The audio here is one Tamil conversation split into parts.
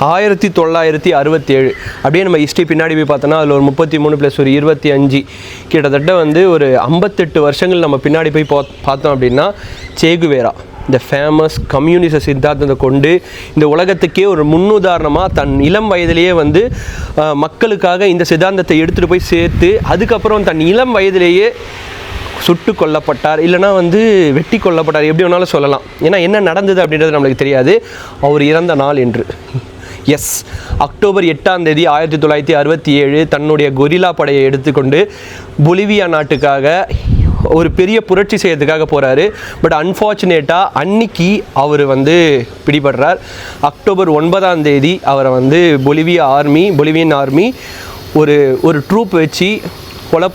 1967 அப்படியே நம்ம ஹிஸ்ட்ரி பின்னாடி போய் பார்த்தோன்னா அதில் ஒரு 33 + ஒரு 25 கிட்டத்தட்ட வந்து ஒரு 58 வருஷங்கள் நம்ம பின்னாடி போய் பார்த்தோம் அப்படின்னா சேகுவேரா இந்த ஃபேமஸ் கம்யூனிச சித்தாந்தத்தை கொண்டு இந்த உலகத்துக்கே ஒரு முன்னுதாரணமாக தன் இளம் வயதிலேயே வந்து மக்களுக்காக இந்த சித்தாந்தத்தை எடுத்துகிட்டு போய் சேர்த்து அதுக்கப்புறம் தன் இளம் வயதிலேயே சுட்டு கொல்லப்பட்டார், இல்லைனா வந்து வெட்டி கொல்லப்பட்டார், எப்படி வேணாலும் சொல்லலாம். ஏன்னா என்ன நடந்தது அப்படின்றது நம்மளுக்கு தெரியாது. அவர் இறந்த நாள் என்று அக்டோபர் 8ஆம் தேதி 1967 தன்னுடைய கொரில்லா படையை எடுத்துக்கொண்டு பொலிவியா நாட்டுக்காக ஒரு பெரிய புரட்சி செய்யறதுக்காக போகிறாரு. பட் அன்ஃபார்ச்சுனேட்டாக அன்னைக்கு அவர் வந்து பிடிபடுறார். அக்டோபர் 9ஆம் தேதி அவரை வந்து பொலிவியன் ஆர்மி ஒரு ட்ரூப் வச்சு கொலை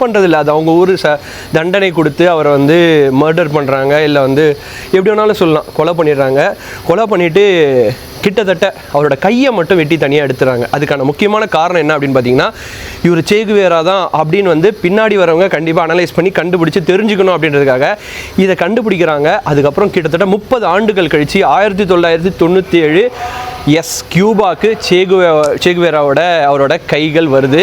பண்ணுறதில்ல, அது அவங்க ஊர் தண்டனை கொடுத்து அவரை வந்து மர்டர் பண்ணுறாங்க, இல்லை வந்து எப்படி வேணாலும் சொல்லலாம், கொலை பண்ணிவிட்டு கிட்டத்தட்ட அவரோட கையை மட்டும் வெட்டி தனியாக எடுத்துறாங்க. அதுக்கான முக்கியமான காரணம் என்ன அப்படின்னு பார்த்தீங்கன்னா, இவர் சேகுவேரா தான் அப்படின்னு வந்து பின்னாடி வரவங்க கண்டிப்பாக அனலைஸ் பண்ணி கண்டுபிடிச்சி தெரிஞ்சுக்கணும் அப்படின்றதுக்காக இதை கண்டுபிடிக்கிறாங்க. அதுக்கப்புறம் கிட்டத்தட்ட 30 ஆண்டுகள் கழித்து 1997 கியூபாக்கு சேகுவேராவோட அவரோட கைகள் வருது.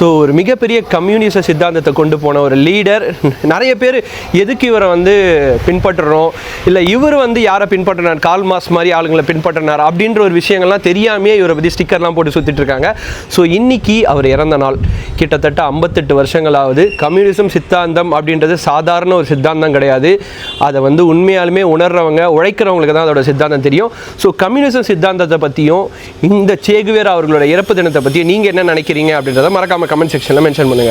ஸோ ஒரு மிகப்பெரிய கம்யூனிச சித்தாந்தத்தை கொண்டு போன ஒரு லீடர். நிறைய பேர் எதுக்கு இவரை வந்து பின்பற்றுறோம், இல்லை இவர் வந்து யாரை பின்பற்றினார், கால் மாஸ் மாதிரி ஆளுங்களை பின்பற்றினார் அப்படின்ற ஒரு விஷயங்கள்லாம் தெரியாமையே இவரை பற்றி ஸ்டிக்கர்லாம் போட்டு சுற்றிட்டு இருக்காங்க. ஸோ இன்னைக்கு அவர் இறந்த நாள். கிட்டத்தட்ட 58 வருஷங்களாவது. கம்யூனிசம் சித்தாந்தம் அப்படின்றது சாதாரண ஒரு சித்தாந்தம் கிடையாது. அதை வந்து உண்மையாலுமே உணர்றவங்க, உழைக்கிறவங்களுக்கு தான் அதோட சித்தாந்தம் தெரியும். ஸோ கம்யூனிசம் சித்தாந்தத்தை பற்றியும் இந்த சேகுவேரா அவர்களோட இறப்பு தினத்தை பற்றியும் நீங்கள் என்ன நினைக்கிறீங்க அப்படின்றத மறக்காமல் கமெண்ட் செக்ஷனில் மென்ஷன் பண்ணுங்கள்.